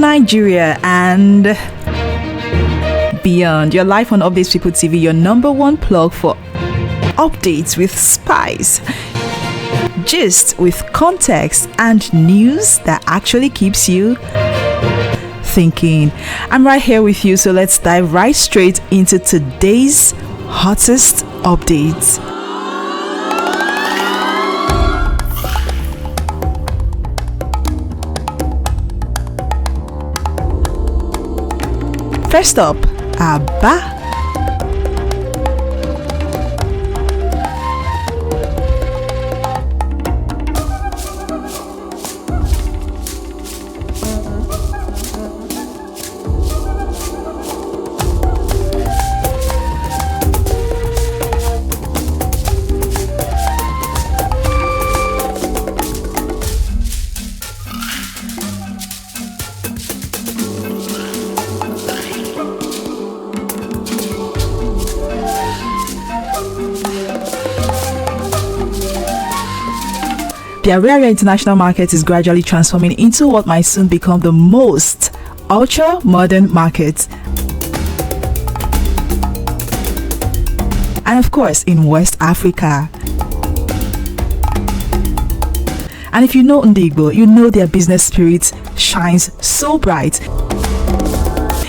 Nigeria and beyond. You're live on Updates People TV, your number one plug for updates with spice, gist with context, and news that actually keeps you thinking. I'm right here with you, so let's dive right straight into today's hottest updates. First up, Aba. The Ariaria international market is gradually transforming into what might soon become the most ultra-modern market. And of course, in West Africa. And if you know Igbo, you know their business spirit shines so bright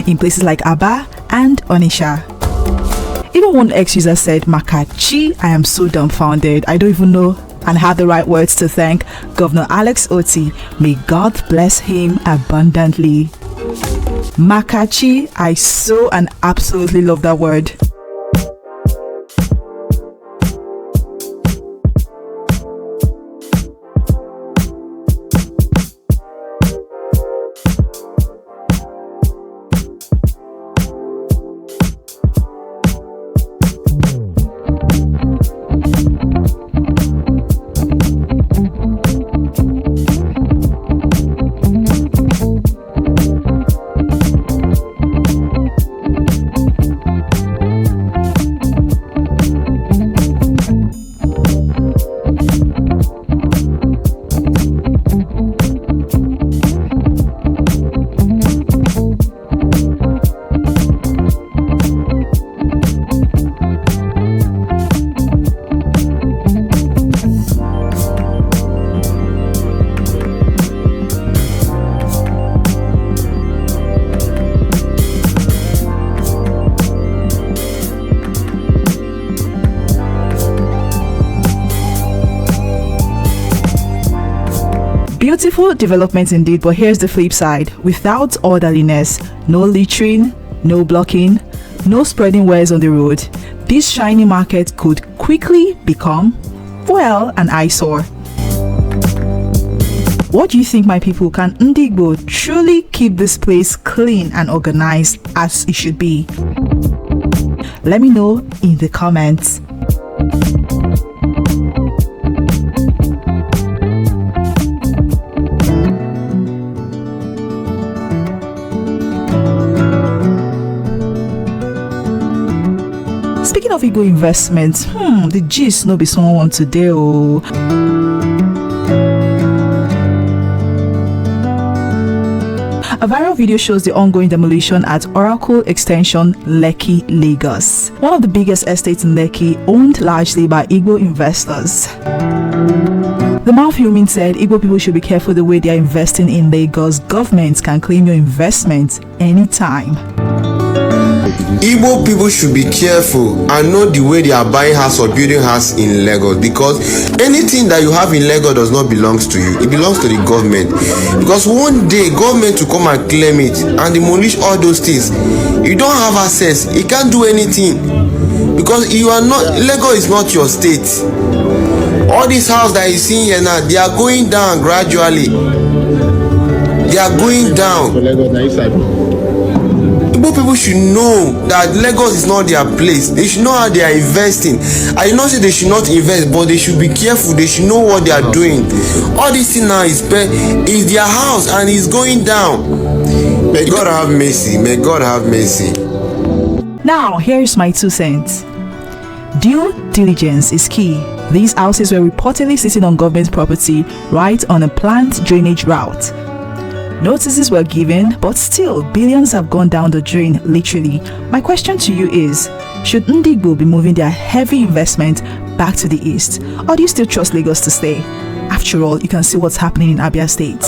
in places like Aba and Onitsha. Even one ex-user said, "Makachi, I am so dumbfounded. I don't even know and have the right words to thank Governor Alex Otti. May God bless him abundantly." Makachi, I so and absolutely love that word. Beautiful development indeed, but here's the flip side. Without orderliness, no littering, no blocking, no spreading wares on the road, this shiny market could quickly become, well, an eyesore. What do you think, my people? Can Igbo truly keep this place clean and organized as it should be? Let me know in the comments. Speaking of Igbo investments, the gist no be someone today. A viral video shows the ongoing demolition at Oracle Extension, Lekki, Lagos. One of the biggest estates in Lekki, owned largely by Igbo investors. The man filming said Igbo people should be careful the way they are investing in Lagos. Governments can claim your investment anytime. Igbo people should be careful and know the way they are buying house or building house in Lagos, because anything that you have in Lagos does not belong to you. It belongs to the government, because one day government will come and claim it and demolish all those things. You don't have access. You can't do anything because you are not, Lagos is not your state. All these houses that you see here now, they are going down gradually. They are going down. Igbo people should know that Lagos is not their place. They should know how they are investing. I did not say they should not invest, but they should be careful. They should know what they are doing. All this thing now is their house and it's going down. May God have mercy. May God have mercy. Now, here's my 2 cents. Due diligence is key. These houses were reportedly sitting on government property right on a planned drainage route. Notices were given, but still, billions have gone down the drain, literally. My question to you is, should Igbo be moving their heavy investment back to the east? Or do you still trust Lagos to stay? After all, you can see what's happening in Abia State.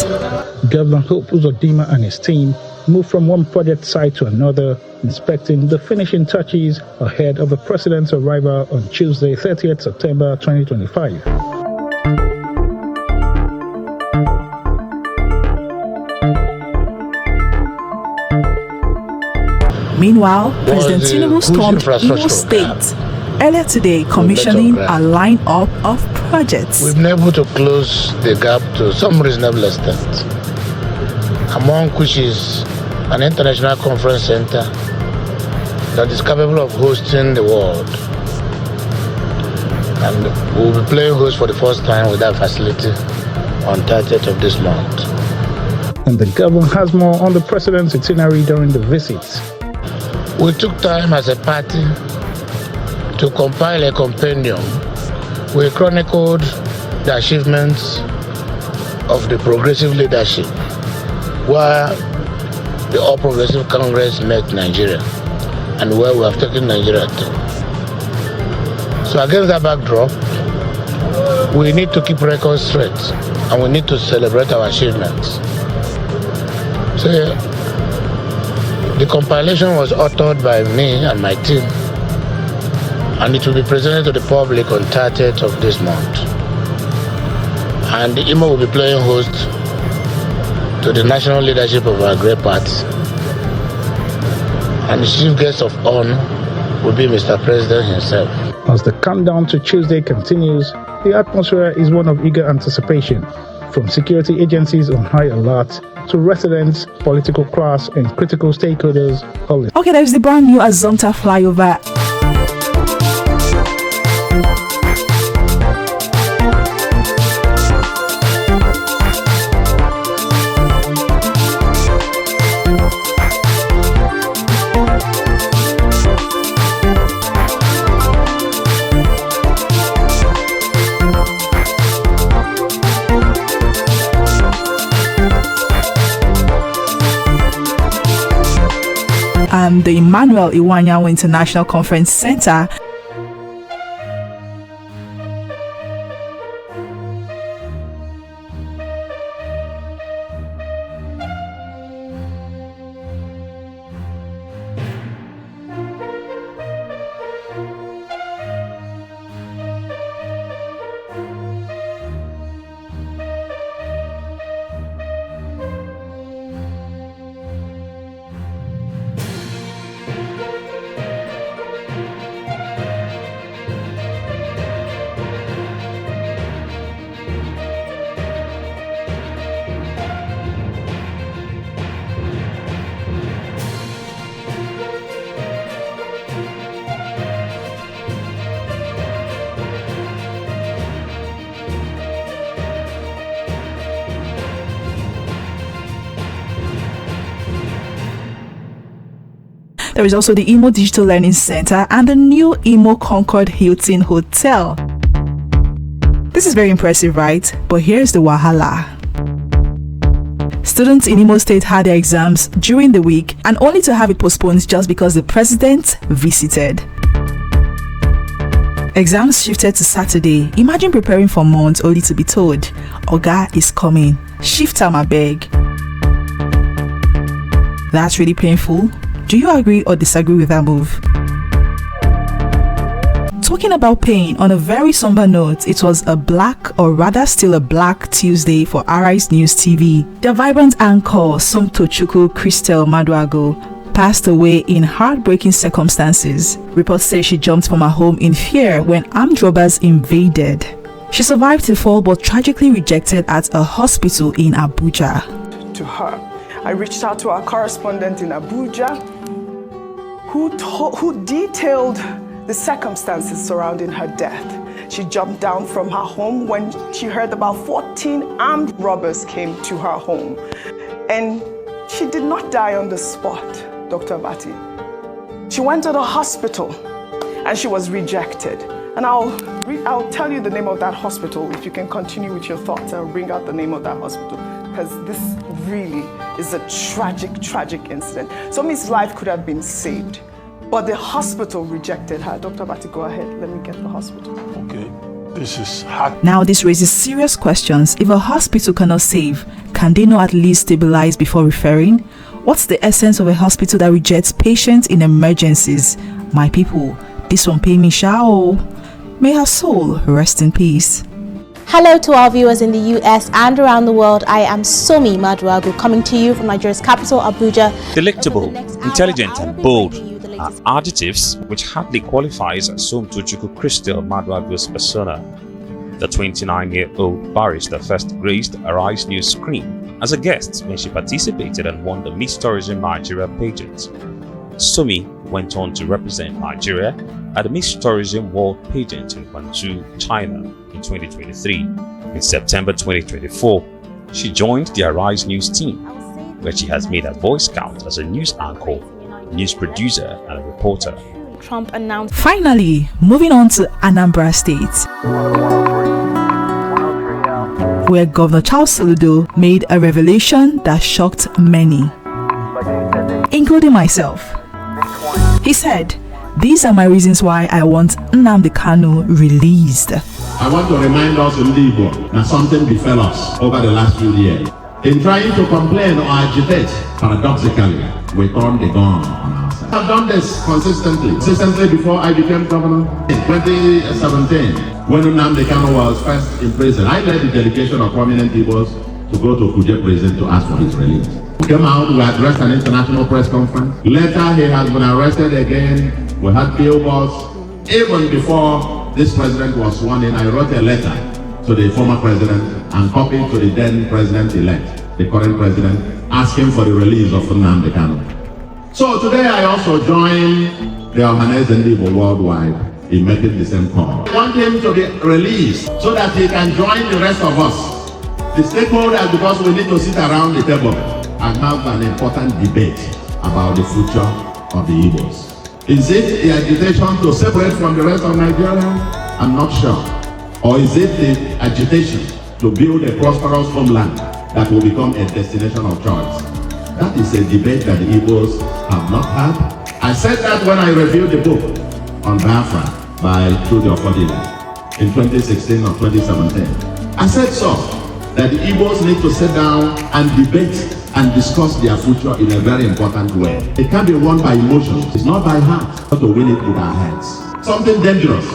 Governor Hope Uzodinma and his team moved from one project site to another, inspecting the finishing touches ahead of the president's arrival on Tuesday, 30th September 2025. Meanwhile, President Tinubu stormed Imo State earlier today, commissioning a line-up of projects. We've been able to close the gap to some reasonable extent, among which is an international conference center that is capable of hosting the world. And we'll be playing host for the first time with that facility on 30th of this month. And the governor has more on the president's itinerary during the visit. We took time as a party to compile a compendium. We chronicled the achievements of the progressive leadership where the All Progressive Congress met Nigeria and where we have taken Nigeria to. So against that backdrop, we need to keep records straight and we need to celebrate our achievements. So the compilation was authored by me and my team, and it will be presented to the public on 30th of this month. And the Imo will be playing host to the national leadership of our great party. And the chief guest of honor will be Mr. President himself. As the countdown to Tuesday continues, the atmosphere is one of eager anticipation, from security agencies on high alert to residents, political class, and critical stakeholders. Okay, there's the brand new Azonta flyover. The Emmanuel Iwanyanwu International Conference Center. There is also the Imo Digital Learning Center and the new Imo Concord Hilton Hotel. This is very impressive, right? But here's the wahala. Students in Imo State had their exams during the week and only to have it postponed just because the president visited. Exams shifted to Saturday. Imagine preparing for months only to be told, Oga is coming. Shift time, I beg. That's really painful. Do you agree or disagree with that move? Talking about pain, on a very somber note, it was a black, or rather still a black Tuesday for Arise News TV. The vibrant anchor Somtochukwu Christel Maduagwu passed away in heartbreaking circumstances. Reports say she jumped from her home in fear when armed robbers invaded. She survived the fall but tragically rejected at a hospital in Abuja. To her, I reached out to our correspondent in Abuja, who detailed the circumstances surrounding her death. She jumped down from her home when she heard about 14 armed robbers came to her home. And she did not die on the spot, Dr. Bati. She went to the hospital and she was rejected. And I'll I'll tell you the name of that hospital. If you can continue with your thoughts, I'll bring out the name of that hospital. Because this really is a tragic, tragic incident. Somi's life could have been saved, but the hospital rejected her. Dr. Bati, go ahead. Let me get the hospital. Okay. This is hard. Now this raises serious questions. If a hospital cannot save, can they not at least stabilize before referring? What's the essence of a hospital that rejects patients in emergencies? My people, this one pay me shao. May her soul rest in peace. Hello to our viewers in the US and around the world. I am Somi Maduagwu, coming to you from Nigeria's capital, Abuja. Delectable, intelligent and bold are adjectives which hardly qualifies Somtochukwu Crystal Maduagwu's persona. The 29-year-old barrister first graced Arise News screen as a guest when she participated and won the Miss Tourism Nigeria pageant. Somi went on to represent Nigeria at the Miss Tourism World pageant in Guangzhou, China in 2023. In September 2024, she joined the Arise News team, where she has made her voice count as a news anchor, news producer and a reporter. Trump announced. Finally, moving on to Anambra State, where Governor Charles Soludo made a revelation that shocked many, including myself. He said, "These are my reasons why I want Nnamdi Kanu released." I want to remind us in Igbo that something befell us over the last few years. In trying to complain or agitate, paradoxically, we turned the gun on ourselves. I've done this consistently before I became governor. In 2017, when Nnamdi Kanu was first in prison, I led the delegation of prominent Igbos to go to Kuje prison to ask for his release. We came out, we addressed an international press conference. Later, he has been arrested again. We had billboards. Even before this president was sworn in, I wrote a letter to the former president and copied to the then president-elect, the current president, asking for the release of Nnamdi Kanu. So today I also join the Ohanese and Igbo worldwide in making the same call. I want him to be released so that he can join the rest of us, the stakeholders, because we need to sit around the table and have an important debate about the future of the Igbos. Is it the agitation to separate from the rest of Nigeria? I'm not sure. Or is it the agitation to build a prosperous homeland that will become a destination of choice? That is a debate that the Igbos have not had. I said that when I reviewed the book on Biafra by Trudy Ofodile in 2016 or 2017. I said so, that the Igbos need to sit down and debate and discuss their future in a very important way. It can't be won by emotions. It's not by heart. We have to win it with our heads. Something dangerous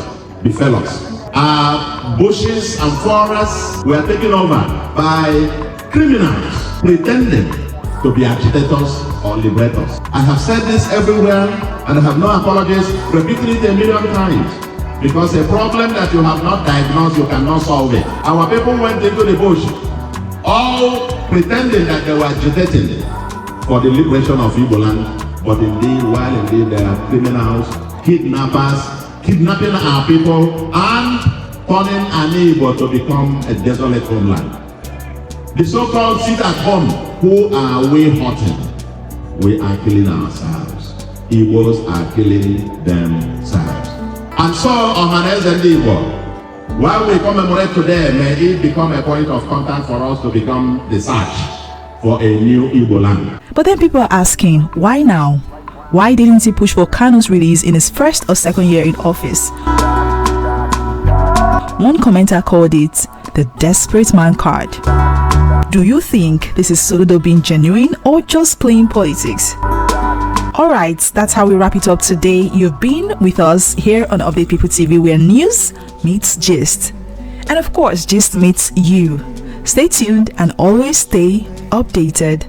befell us. Our bushes and forests were taken over by criminals pretending to be agitators or liberators. I have said this everywhere and I have no apologies, repeating it a million times. Because a problem that you have not diagnosed, you cannot solve it. Our people went into the bush, all pretending that they were agitating for the liberation of Igboland, but indeed, while indeed they are criminals, kidnappers, kidnapping our people, and turning an Igbo to become a desolate homeland. The so-called sit at home, who are we hurting? We are killing ourselves. Igbos are killing themselves. And so, Ohanese and Igbo, while we commemorate today, may it become a point of contact for us to become the search for a new Igbo land. But then people are asking, why now? Why didn't he push for Kanu's release in his first or second year in office? One commenter called it the desperate man card. Do you think this is Soludo being genuine or just playing politics? Alright, that's how we wrap it up today. You've been with us here on Update People TV, where news meets gist. And of course, gist meets you. Stay tuned and always stay updated.